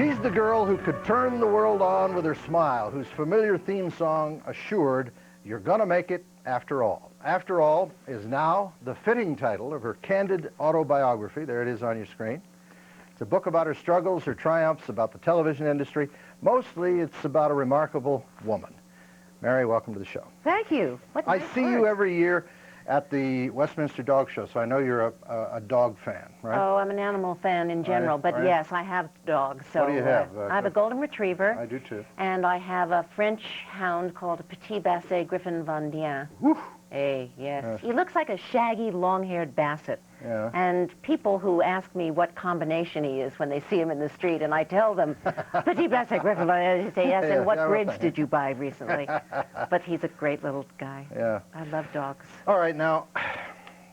She's the girl who could turn the world on with her smile, whose familiar theme song assured, "You're gonna make it after all." After All is now the fitting title of her candid autobiography. There it is on your screen. It's a book about her struggles, her triumphs, about the television industry. Mostly it's about a remarkable woman. Mary, welcome to the show. Thank you. What I nice see words. you every year at the Westminster Dog Show, so I know you're a dog fan, right? Oh, I'm an animal fan in general, but right. Yes, I have dogs. So What do you have? I have a golden retriever. I do too. And I have a French hound called a Petit Basset Griffon Von Dien. Woof. Hey, yes. Yes. He looks like a shaggy, long-haired basset. Yeah. And people who ask me what combination he is when they see him in the street, and I tell them, Petit Basset Griffon Von Dien, they say, yes, and what bridge did you buy recently? But he's a great little guy. Yeah. I love dogs. All right, now,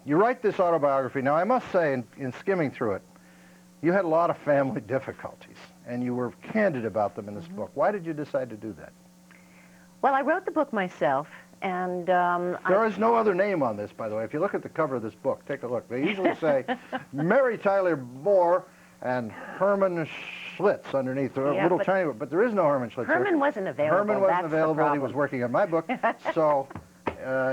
you write this autobiography. Now, I must say, in skimming through it, you had a lot of family difficulties, and you were candid about them in this book. Why did you decide to do that? Well, I wrote the book myself, and There is no other name on this, by the way. If you look at the cover of this book, take a look. They usually say Mary Tyler Moore and Herman Schlitz underneath. They're Yeah, a little but tiny, but there is no Herman Schlitz. Herman wasn't available. Herman wasn't That's the available. He problem. was working on my book, so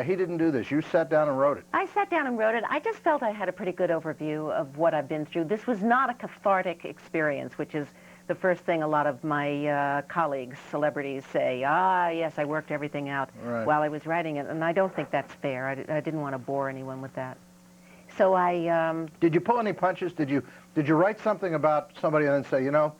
he didn't do this. You sat down and wrote it. I sat down and wrote it. I just felt I had a pretty good overview of what I've been through. This was not a cathartic experience, which is the first thing a lot of my colleagues, celebrities, say. Ah, yes, I worked everything out while I was writing it, and I don't think that's fair. I didn't want to bore anyone with that. So I... Did you pull any punches? Did you write something about somebody and then say, you know,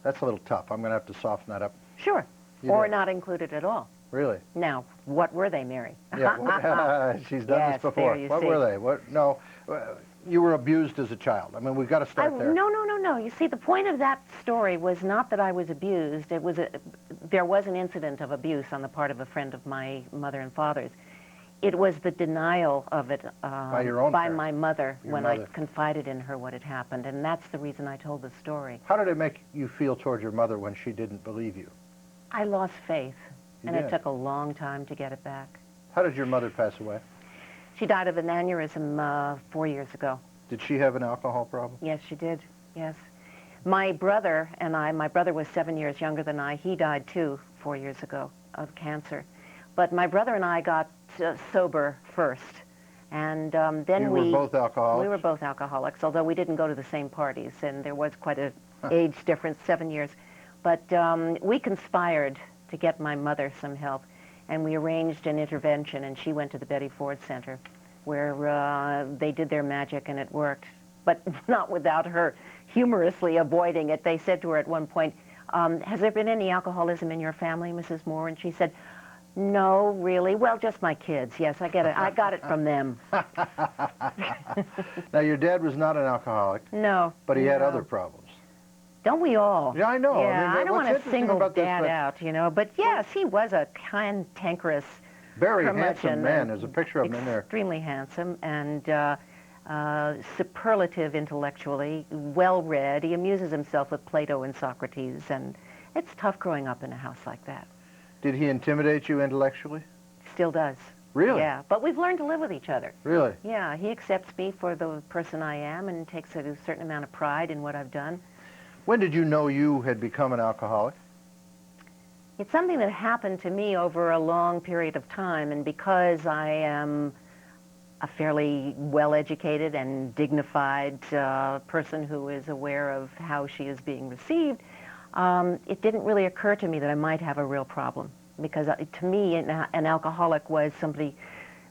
that's a little tough. I'm going to have to soften that up? Sure. You Or did. not include it at all. Really? Now, what were they, Mary? Yeah, she's done Yes, this before. there you What see. were they? What? No, you were abused as a child. I mean, we've got to start there. No. You see, the point of that story was not that I was abused. It was there was an incident of abuse on the part of a friend of my mother and father's. It was the denial of it By your own by parent. my mother Your when mother. I confided in her what had happened, and that's the reason I told the story. How did it make you feel toward your mother when she didn't believe you? I lost faith, You and did. it took a long time to get it back. How did your mother pass away? She died of an aneurysm 4 years ago. Did she have an alcohol problem? Yes, she did. Yes. My brother and I, my brother was 7 years younger than I. He died too 4 years ago of cancer. But my brother and I got sober first. And then You were both alcoholics? We were both alcoholics, although we didn't go to the same parties. And there was quite an age difference, 7 years. But we conspired to get my mother some help. And we arranged an intervention, and she went to the Betty Ford Center, where they did their magic, and it worked. But not without her humorously avoiding it. They said to her at one point, has there been any alcoholism in your family, Mrs. Moore? And she said, no, really. Well, just my kids. Yes, I get it. I got it from them. Now, your dad was not an alcoholic. No. But he had no. other problems. Don't we all? Yeah, I know. Yeah, I don't what's want to interesting single about this, Dad out, you know. But yes, he was a cantankerous, very curmudgeon handsome man. and There's a picture of him in there. Extremely handsome and superlative intellectually, well-read. He amuses himself with Plato and Socrates, and it's tough growing up in a house like that. Did he intimidate you intellectually? Still does. Really? Yeah, but we've learned to live with each other. Really? Yeah, he accepts me for the person I am and takes a certain amount of pride in what I've done. When did you know you had become an alcoholic? It's something that happened to me over a long period of time, and because I am a fairly well-educated and dignified person who is aware of how she is being received, it didn't really occur to me that I might have a real problem. Because to me, an alcoholic was somebody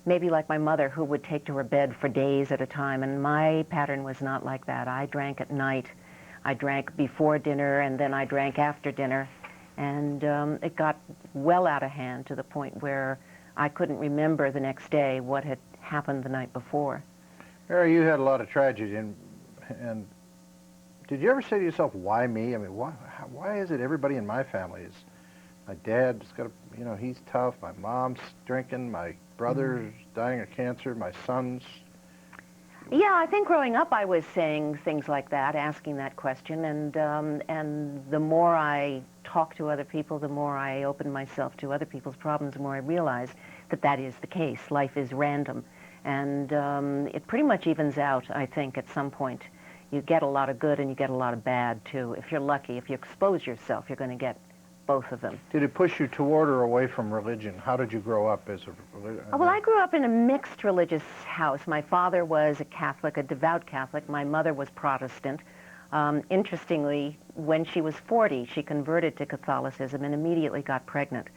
maybe like my mother who would take to her bed for days at a time, and my pattern was not like that. I drank at night. I drank before dinner, and then I drank after dinner. And it got well out of hand to the point where I couldn't remember the next day what had happened the night before. Mary, you had a lot of tragedy, and did you ever say to yourself, why me? I mean, why is it everybody in my family is, my dad's got a, you know, he's tough, my mom's drinking, my brother's dying of cancer, my son's... Yeah, I think growing up I was saying things like that, asking that question, and the more I talk to other people, the more I open myself to other people's problems, the more I realize that that is the case. Life is random, and it pretty much evens out, I think, at some point. you get a lot of good and you get a lot of bad, too. If you're lucky, if you expose yourself, you're going to get both of them. Did it push you toward or away from religion? How did you grow up as a religion? Well, I grew up in a mixed religious house. My father was a Catholic, a devout Catholic. My mother was Protestant. Interestingly, when she was 40, she converted to Catholicism and immediately got pregnant.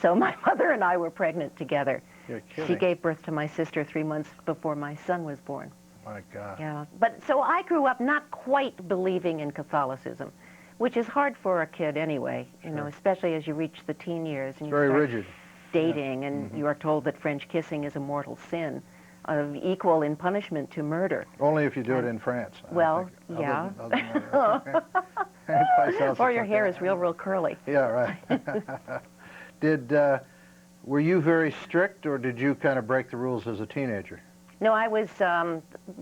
So my mother and I were pregnant together. You're kidding. She gave birth to my sister 3 months before my son was born. My God. Yeah, but so I grew up not quite believing in Catholicism, which is hard for a kid anyway, you know, especially as you reach the teen years and you Very start rigid. dating and you are told that French kissing is a mortal sin, equal in punishment to murder. Only if you do it in France. I well, think. yeah. Anyplace else Or it's your like hair that. is real curly. Yeah, right. Were you very strict, or did you kind of break the rules as a teenager? No, I was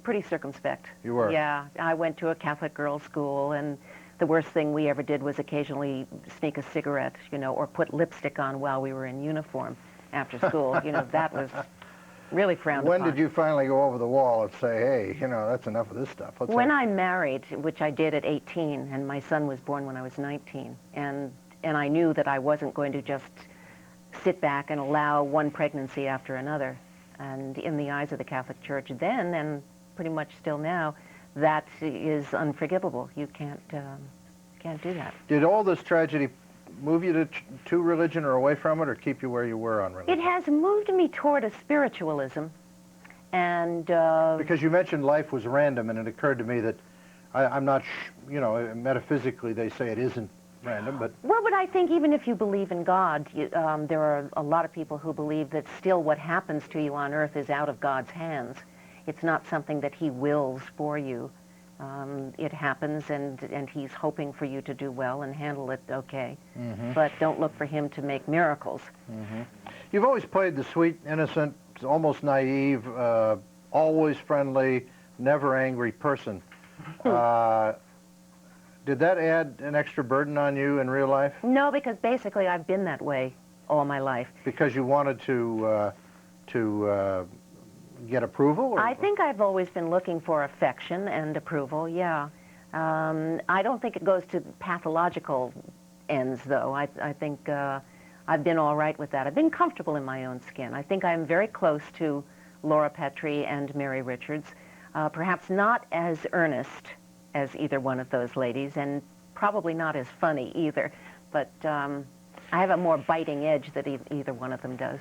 pretty circumspect. You were? Yeah, I went to a Catholic girls' school, and the worst thing we ever did was occasionally sneak a cigarette, you know, or put lipstick on while we were in uniform after school. You know, that was really frowned When upon. did you finally go over the wall and say, hey, you know, that's enough of this stuff? When I married, which I did at 18, and my son was born when I was 19, and I knew that I wasn't going to just sit back and allow one pregnancy after another. And in the eyes of the Catholic Church then, and pretty much still now, that is unforgivable. You can't do that. Did all this tragedy move you to religion or away from it, or keep you where you were on religion? It has moved me toward a spiritualism, and because you mentioned life was random, and it occurred to me that I'm not, you know, metaphysically they say it isn't random, but... Well, but I think even if you believe in God, there are a lot of people who believe that still what happens to you on earth is out of God's hands. It's not something that he wills for you. It happens, and he's hoping for you to do well and handle it okay. But don't look for him to make miracles. You've always played the sweet, innocent, almost naive, always friendly, never angry person. Did that add an extra burden on you in real life? No, because basically I've been that way all my life. Because you wanted to get approval? Or? I think I've always been looking for affection and approval, yeah. I don't think it goes to pathological ends, though. I think I've been all right with that. I've been comfortable in my own skin. I think I'm very close to Laura Petrie and Mary Richards, perhaps not as earnest as either one of those ladies, and probably not as funny either, but I have a more biting edge than either one of them does.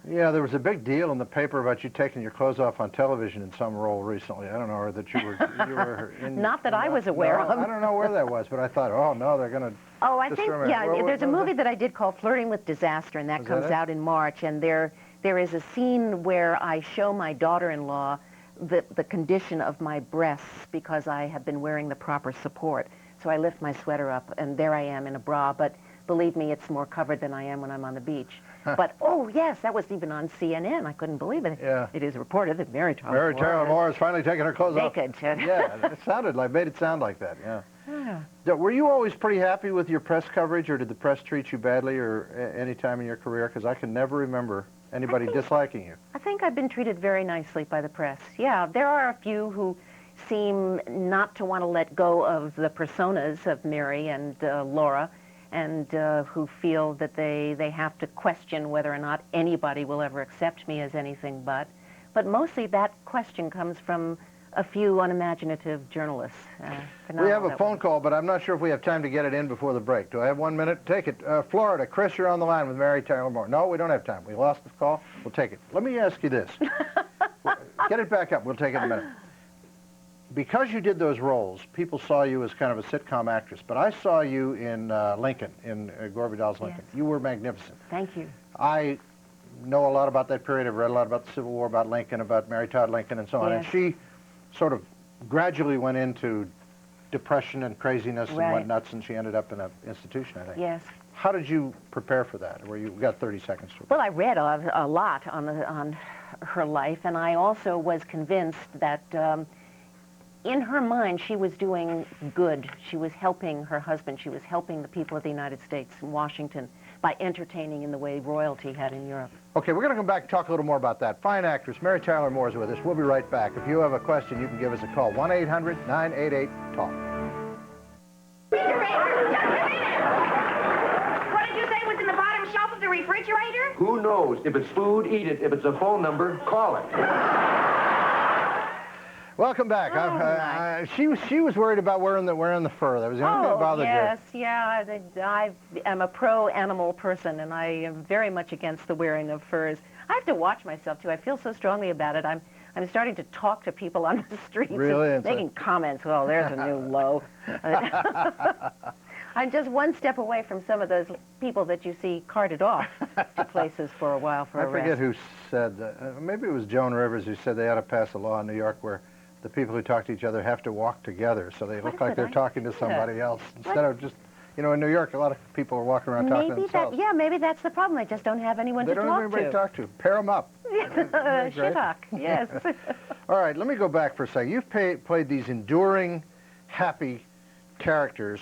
Yeah, there was a big deal in the paper about you taking your clothes off on television in some role recently. I don't know, or that you were in... Not that I was aware of. I don't know where that was, but I thought, oh, no, they're going to... Oh, I think, yeah, there's a movie that I did called Flirting with Disaster, and that comes out in March, and there is a scene where I show my daughter-in-law the condition of my breasts because I have been wearing the proper support. So I lift my sweater up, and there I am in a bra, but believe me, it's more covered than I am when I'm on the beach. But, oh, yes, that was even on CNN. I couldn't believe it. Yeah. It is reported that Mary Tyler Moore has finally taken her clothes off. naked. Yeah, it sounded like, made it sound like that, yeah. Were you always pretty happy with your press coverage, or did the press treat you badly or any time in your career? Because I can never remember anybody disliking you. I think I've been treated very nicely by the press. Yeah, there are a few who seem not to want to let go of the personas of Mary and Laura, and who feel that they have to question whether or not anybody will ever accept me as anything but. But mostly that question comes from a few unimaginative journalists. We have a phone call, but I'm not sure if we have time to get it in before the break. Do I have 1 minute? Take it. Florida, Chris, you're on the line with Mary Tyler Moore. No, we don't have time. We lost the call. We'll take it. Let me ask you this. Get it back up. We'll take it in a minute. Because you did those roles, people saw you as kind of a sitcom actress, but I saw you in Lincoln, in Gore Vidal's Lincoln. Yes. You were magnificent. Thank you. I know a lot about that period. I've read a lot about the Civil War, about Lincoln, about Mary Todd Lincoln, and so on. Yes. And she sort of gradually went into depression and craziness and went nuts, and she ended up in an institution, I think. Yes. How did you prepare for that? Where you got 30 seconds to... Well, I read a lot on her life, and I also was convinced that in her mind she was doing good. She was helping her husband. She was helping the people of the United States in Washington. by entertaining in the way royalty had in Europe. Okay, we're going to come back and talk a little more about that. Fine actress Mary Tyler Moore is with us. We'll be right back. If you have a question, you can give us a call. 1-800-988-TALK. What did you say was in the bottom shelf of the refrigerator? Who knows? If it's food, eat it. If it's a phone number, call it. Welcome back. She was worried about wearing the fur. That was the only thing that bothered yes, yeah. I am a pro-animal person, and I am very much against the wearing of furs. I have to watch myself, too. I feel so strongly about it. I'm starting to talk to people on the streets really? and making comments. Well, there's a new low. I'm just one step away from some of those people that you see carted off to places for a while for I arrest. forget who said that. Maybe it was Joan Rivers who said they ought to pass a law in New York where the people who talk to each other have to walk together so they look like they're talking to somebody else instead of just, you know, in New York, a lot of people are walking around talking to themselves. Maybe that's the problem. They just don't have anyone to talk to. They don't have anybody to talk to. Pair them up. Shit-hawk, yes. All right, let me go back for a second. You've played these enduring, happy characters,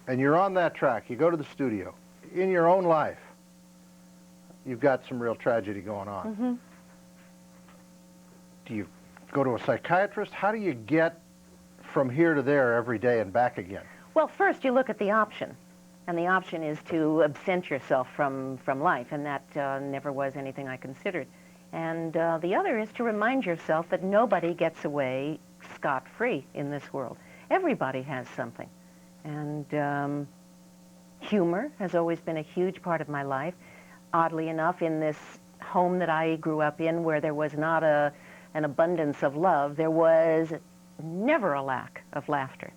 and you're on that track. You go to the studio. In your own life, you've got some real tragedy going on. Mm-hmm. Do you go to a psychiatrist? How do you get from here to there every day and back again? Well, first you look at the option, and the option is to absent yourself from life, and that never was anything I considered. And the other is to remind yourself that nobody gets away scot-free in this world. Everybody has something. And humor has always been a huge part of my life. Oddly enough, in this home that I grew up in, where there was not an abundance of love, there was never a lack of laughter.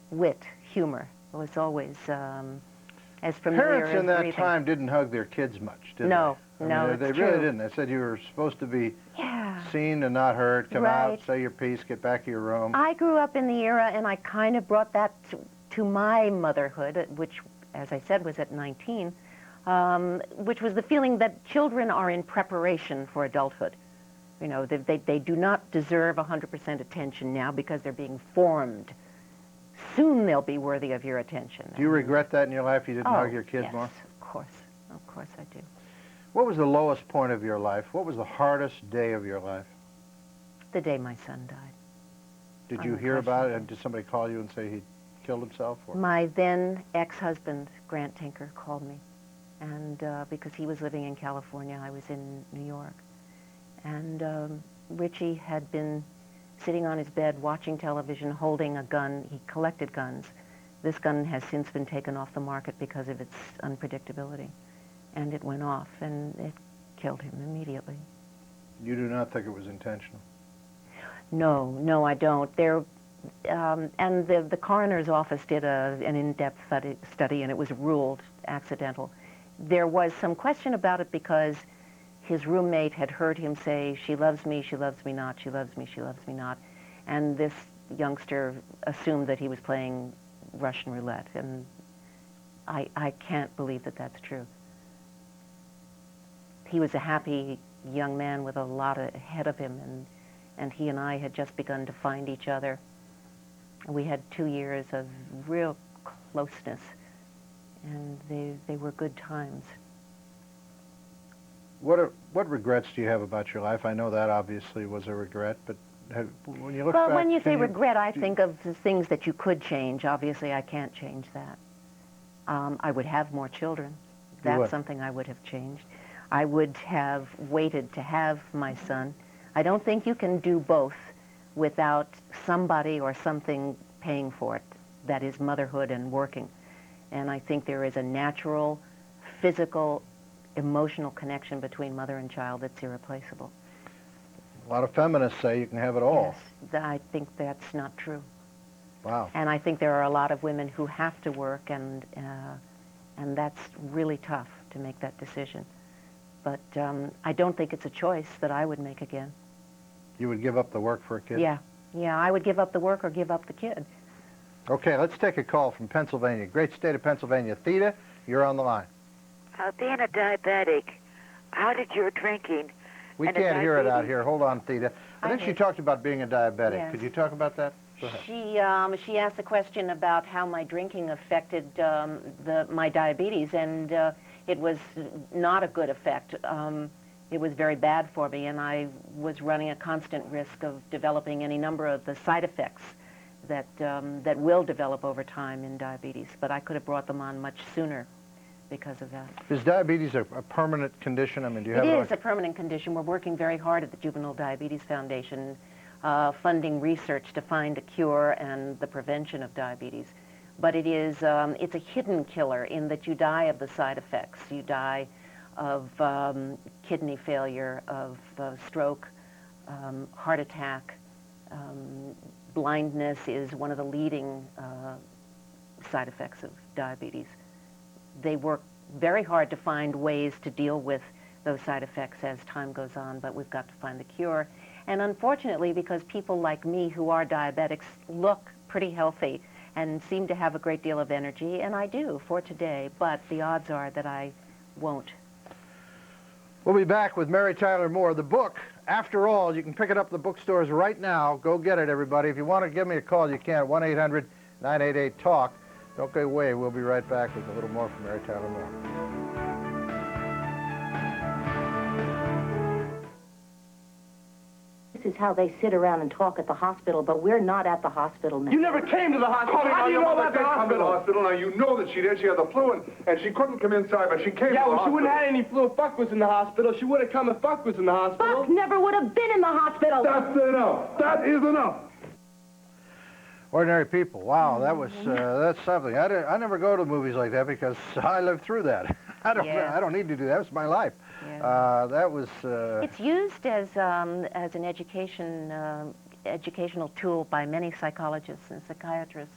Wit, humor was always as familiar Parents as in that breathing. time didn't hug their kids much, did No, they? no, They it's really true. didn't. They said you were supposed to be Yeah. seen and not heard. Come Right. out, say your piece, get back to your room. I grew up in the era, and I kind of brought that to my motherhood, which, as I said, was at 19, which was the feeling that children are in preparation for adulthood. You know, they do not deserve 100% attention now because they're being formed. Soon they'll be worthy of your attention. Do you regret that in your life? You didn't hug your kids yes, more? Of course. Of course I do. What was the lowest point of your life? What was the hardest day of your life? The day my son died. Did you hear about it, and did somebody call you and say he killed himself? Or? My then ex-husband, Grant Tinker, called me, and because he was living in California, I was in New York. And Richie had been sitting on his bed watching television, holding a gun. He collected guns. This gun has since been taken off the market because of its unpredictability. And it went off, and it killed him immediately. You do not think it was intentional? No, I don't. And the coroner's office did an in-depth study, and it was ruled accidental. There was some question about it because his roommate had heard him say, "She loves me not, she loves me not." And this youngster assumed that he was playing Russian roulette, and I can't believe that that's true. He was a happy young man with a lot ahead of him, and he and I had just begun to find each other. We had 2 years of real closeness, and they were good times. What regrets do you have about your life? I know that obviously was a regret, but when you look back... Well, when you say regret, I think of the things that you could change. Obviously, I can't change that. I would have more children. That's something I would have changed. I would have waited to have my son. I don't think you can do both without somebody or something paying for it. That is motherhood and working. And I think there is a natural, physical, emotional connection between mother and child that's irreplaceable. A lot of feminists say you can have it all. Yes, I think that's not true. Wow. And I think there are a lot of women who have to work, and that's really tough to make that decision. But I don't think it's a choice that I would make again. You would give up the work for a kid? Yeah, I would give up the work or give up the kid. Okay, let's take a call from Pennsylvania. Great state of Pennsylvania. Theta, you're on the line. Being a diabetic, how did your drinking... We can't hear it out here. Hold on, Theta. I think she talked about being a diabetic. Yes. Could you talk about that? Go ahead. She asked the question about how my drinking affected my diabetes, and it was not a good effect. It was very bad for me, and I was running a constant risk of developing any number of the side effects that will develop over time in diabetes. But I could have brought them on much sooner because of that. Is diabetes a permanent condition? I mean, do you have It is a permanent condition. We're working very hard at the Juvenile Diabetes Foundation, funding research to find a cure and the prevention of diabetes. But it is, it's a hidden killer in that you die of the side effects. You die of kidney failure, of stroke, heart attack. Blindness is one of the leading side effects of diabetes. They work very hard to find ways to deal with those side effects as time goes on, but we've got to find the cure. And unfortunately, because people like me who are diabetics look pretty healthy and seem to have a great deal of energy, and I do for today, but the odds are that I won't. We'll be back with Mary Tyler Moore. The book, After All, you can pick it up in the bookstores right now. Go get it, everybody. If you want to give me a call, you can. 1-800-988-TALK. Don't go away. We'll be right back with a little more from Mary Tyler Moore. This is how they sit around and talk at the hospital, but we're not at the hospital now. You never came to the hospital. How do you know about the hospital? Now, you know that she did. She had the flu, and she couldn't come inside, but she came Yeah, to the well, she wouldn't hospital. have had any flu if Buck was in the hospital. She would have come if Buck was in the hospital. Buck never would have been in the hospital. That's enough. That is enough. Ordinary People. Wow, that was that's something. I never go to movies like that because I lived through that. I don't need to do that. It's my life. Yeah. That was. It's used as an educational tool by many psychologists and psychiatrists.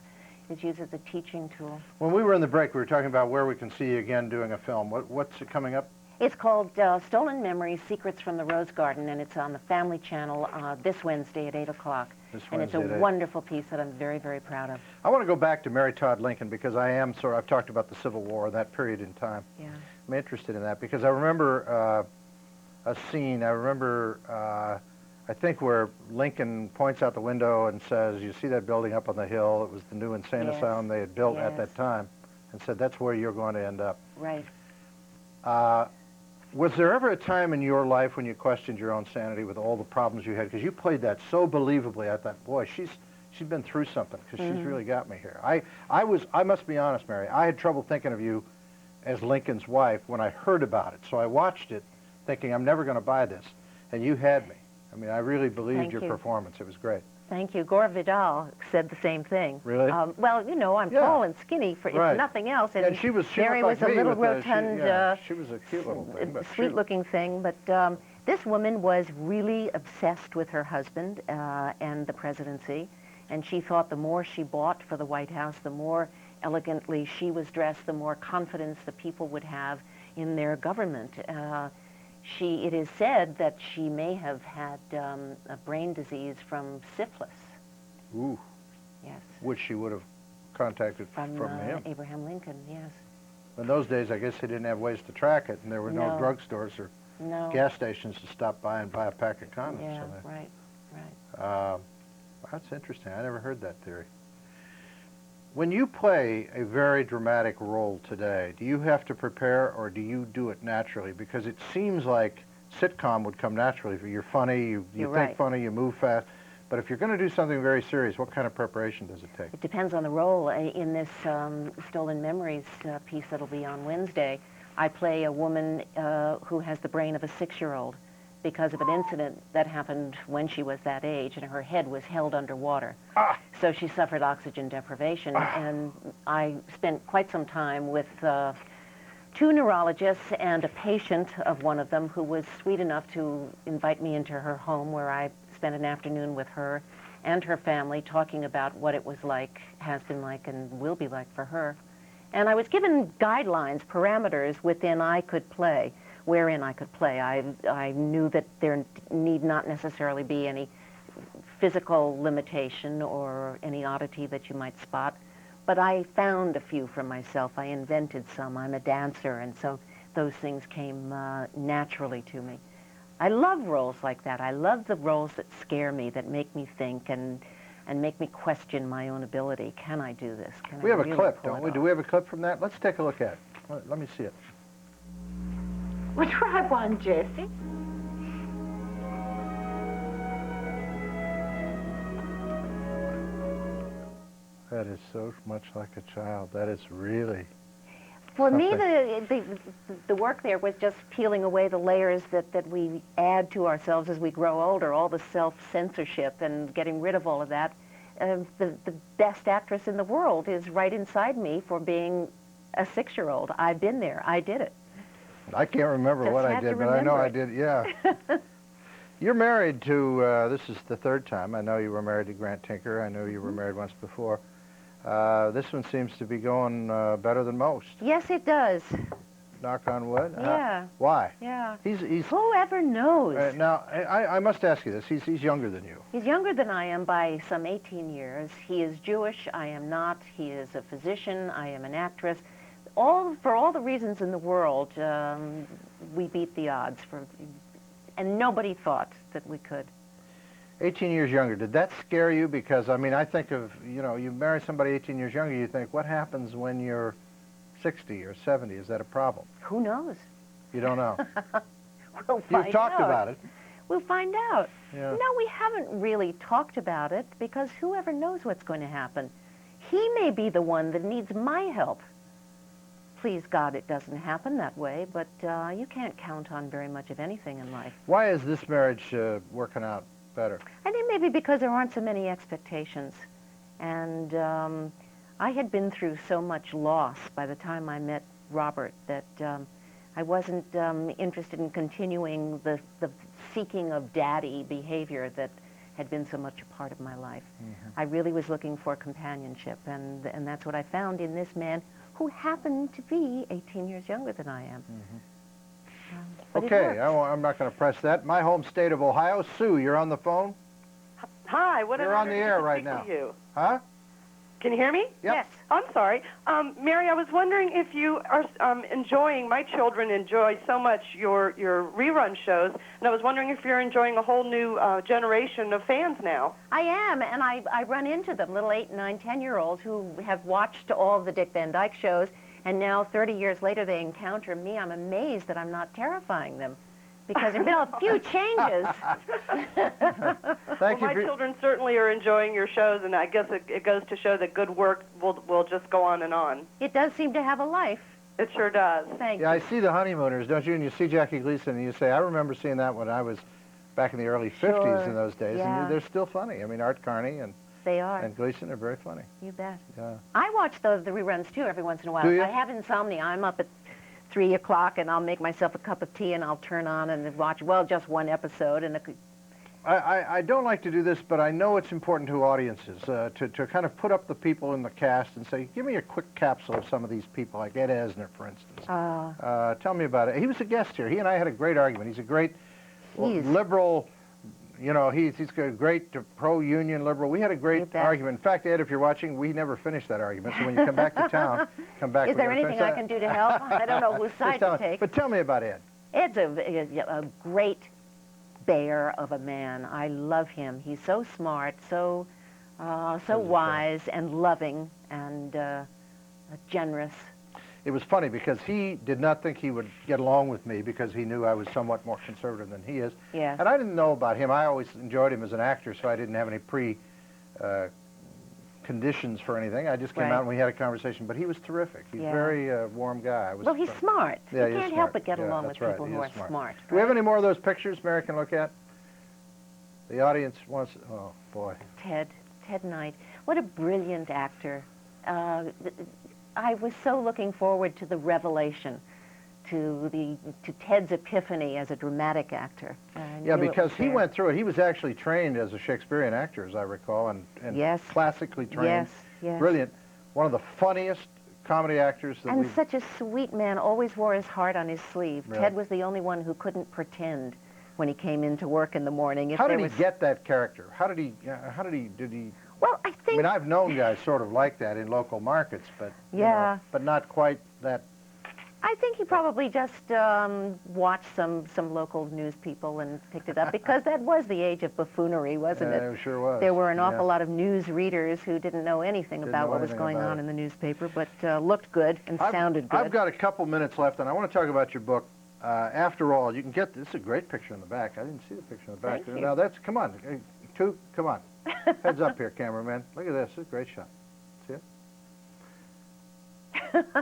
It's used as a teaching tool. When we were in the break, we were talking about where we can see you again doing a film. What's coming up? It's called Stolen Memories, Secrets from the Rose Garden, and it's on the Family Channel this Wednesday at 8 o'clock. And it's a wonderful piece that I'm very, very proud of. I want to go back to Mary Todd Lincoln because I've talked about the Civil War, that period in time. Yeah. I'm interested in that because I remember a scene, I think where Lincoln points out the window and says, you see that building up on the hill? It was the new insane asylum they had built at that time, and said, that's where you're going to end up. Right. Was there ever a time in your life when you questioned your own sanity with all the problems you had? Because you played that so believably. I thought, boy, she's been through something because she's really got me here. I must be honest, Mary, I had trouble thinking of you as Lincoln's wife when I heard about it. So I watched it thinking, I'm never going to buy this. And you had me. I mean, I really believed your performance. It was great. Thank you. Gore Vidal said the same thing. Really? Well, you know, I'm tall and skinny for if nothing else. And she Mary was a little rotund, she was a cute little thing. sweet-looking thing. But this woman was really obsessed with her husband and the presidency. And she thought the more she bought for the White House, the more elegantly she was dressed, the more confidence the people would have in their government. It is said that she may have had a brain disease from syphilis. Ooh. Yes. Which she would have contacted from him. Abraham Lincoln, yes. In those days, I guess they didn't have ways to track it, and there were no drugstores or gas stations to stop by and buy a pack of condoms. Yeah, so right. That's interesting. I never heard that theory. When you play a very dramatic role today, do you have to prepare or do you do it naturally? Because it seems like sitcom would come naturally. You're funny, you think funny, you move fast. But if you're going to do something very serious, what kind of preparation does it take? It depends on the role. In this Stolen Memories piece that'll be on Wednesday, I play a woman who has the brain of a 6-year-old because of an incident that happened when she was that age, and her head was held underwater. So she suffered oxygen deprivation, and I spent quite some time with 2 neurologists and a patient of one of them who was sweet enough to invite me into her home, where I spent an afternoon with her and her family talking about what it was like, has been like, and will be like for her. And I was given guidelines, parameters wherein I could play. I knew that there need not necessarily be any physical limitation or any oddity that you might spot, but I found a few for myself. I invented some. I'm a dancer, and so those things came naturally to me. I love roles like that. I love the roles that scare me, that make me think, and and make me question my own ability. Can I do this? Can We I have a really clip, pull don't it we? off? Do we have a clip from that? Let's take a look at it. Let me see it. Well, try one, Jesse. That is so much like a child. That is really... For me, something. the work there was just peeling away the layers that we add to ourselves as we grow older, all the self-censorship and getting rid of all of that. The best actress in the world is right inside me for being a 6-year-old. I've been there. I did it. I can't remember Just what I had to did, but I know remember I it. did, yeah. You're married to, this is the 3rd time. I know you were married to Grant Tinker. I know you were married once before. This one seems to be going better than most. Yes, it does. Knock on wood. Yeah. Why? Yeah. He's Whoever knows? now, I must ask you this. He's younger than you. He's younger than I am by some 18 years. He is Jewish. I am not. He is a physician. I am an actress. For all the reasons in the world, we beat the odds. And nobody thought that we could. 18 years younger. Did that scare you? Because, I mean, I think of, you know, you marry somebody 18 years younger, you think, what happens when you're 60 or 70? Is that a problem? Who knows? You don't know. We'll find You've talked out. about it. We'll find out. Yeah. No, we haven't really talked about it because whoever knows what's going to happen. He may be the one that needs my help. Please God, it doesn't happen that way, but you can't count on very much of anything in life. Why is this marriage working out better? I think maybe because there aren't so many expectations. And I had been through so much loss by the time I met Robert that I wasn't interested in continuing the seeking of daddy behavior that had been so much a part of my life. Mm-hmm. I really was looking for companionship, and that's what I found in this man who happened to be 18 years younger than I am. But it Okay, works. I'm not going to press that. My home state of Ohio. Sue, you're on the phone? Hi, what You're an on the honor air to right speak now. to you. Huh? Can you hear me? Yep. Yes. I'm sorry. Mary, I was wondering if you are enjoying, my children enjoy so much your rerun shows, and I was wondering if you're enjoying a whole new generation of fans now. I am, and I run into them, little 8, 9, 10-year-olds who have watched all of the Dick Van Dyke shows, and now 30 years later they encounter me. I'm amazed that I'm not terrifying them, because there have been a few changes. Thank Well, my you. children certainly are enjoying your shows, and I guess it goes to show that good work will just go on and on. It does seem to have a life. It sure does. Thank Yeah, I you. see the Honeymooners, don't you? And you see Jackie Gleason, and you say, I remember seeing that when I was back in the early 50s Sure. in those days, Yeah. and they're still funny. I mean, Art Carney and They are. Gleason are very funny. You bet. Yeah. I watch the reruns, too, every once in a while. Do you? I have insomnia. I'm up at 3 o'clock, and I'll make myself a cup of tea, and I'll turn on and watch, well, just one episode. And I don't like to do this, but I know it's important to audiences to kind of put up the people in the cast and say, give me a quick capsule of some of these people, like Ed Asner, for instance. Tell me about it. He was a guest here. He and I had a great argument. He's a great liberal, you know, he's a great pro-union liberal. We had a great argument. In fact, Ed, if you're watching, we never finished that argument, so when you come back to town, come back. Is there anything I can do to help? I don't know whose side to take. But tell me about Ed. Ed's a great bear of a man. I love him. He's so smart, so wise and loving and generous. It was funny because he did not think he would get along with me because he knew I was somewhat more conservative than he is. Yeah. And I didn't know about him. I always enjoyed him as an actor, so I didn't have any conditions for anything. I just came out and we had a conversation. But he was terrific. He's a very warm guy. Well, he's smart. Yeah, you he is can't smart. help but get along with that's right. people He who is are smart. Do we have any more of those pictures Mary can look at? The audience wants... Oh, boy. Ted Knight. What a brilliant actor. I was so looking forward to the revelation, to Ted's epiphany as a dramatic actor. Yeah, because he went through it. He was actually trained as a Shakespearean actor, as I recall, and classically trained. Yes. Brilliant. One of the funniest comedy actors that And such a sweet man, always wore his heart on his sleeve. Really? Ted was the only one who couldn't pretend when he came into work in the morning. How did he get that character? Did he... Well, I think... I mean, I've known guys sort of like that in local markets, but, you know, but not quite that I think he probably just watched some local news people and picked it up because that was the age of buffoonery, wasn't it? It sure was. There were an awful Yeah. lot of news readers who didn't know anything Didn't about know what was anything going about on it. in the newspaper, but looked good and sounded good. I've got a couple minutes left, and I want to talk about your book. After all, you can get this. Is a great picture in the back. I didn't see the picture in the back. Thank you. Now that's come on, come on, heads up here, cameraman. Look at this. This is a great shot. See it?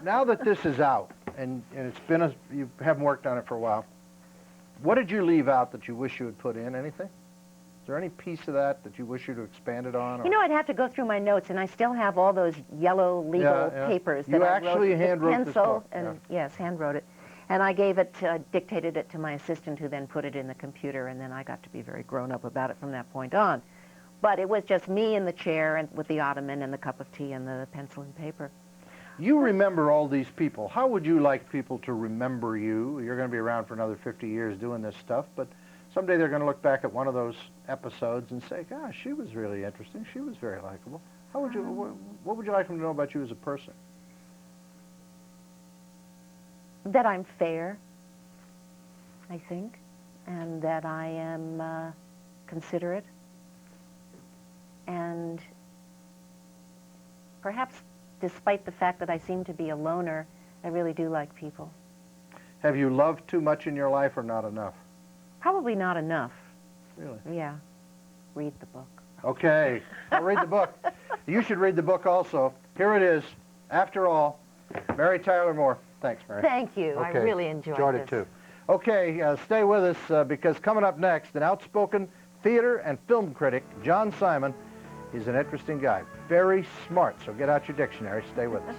Now that this is out, and it's been you haven't worked on it for a while. What did you leave out that you wish you had put in? Anything? Is there any piece of that you wish you'd have expanded on? Or? You know, I'd have to go through my notes, and I still have all those yellow legal papers that You I actually wrote with hand-wrote this pencil, book, and yes, hand wrote it. And I gave it, dictated it to my assistant, who then put it in the computer, and then I got to be very grown up about it from that point on. But it was just me in the chair and with the ottoman and the cup of tea and the pencil and paper. You remember all these people. How would you like people to remember you? You're going to be around for another 50 years doing this stuff, but someday they're going to look back at one of those episodes and say, gosh, she was really interesting. She was very likable. How would you, what would you like them to know about you as a person? That I'm fair, I think, and that I am considerate, and perhaps despite the fact that I seem to be a loner, I really do like people. Have you loved too much in your life or not enough? Probably not enough. Really? Yeah. Read the book. Okay. I'll read the book. You should read the book also. Here it is. After All, Mary Tyler Moore. Thanks, Mary. Thank you. I Okay. really enjoyed this. it too. Okay, stay with us because coming up next, an outspoken theater and film critic, John Simon. He's an interesting guy, very smart, so get out your dictionary. Stay with us.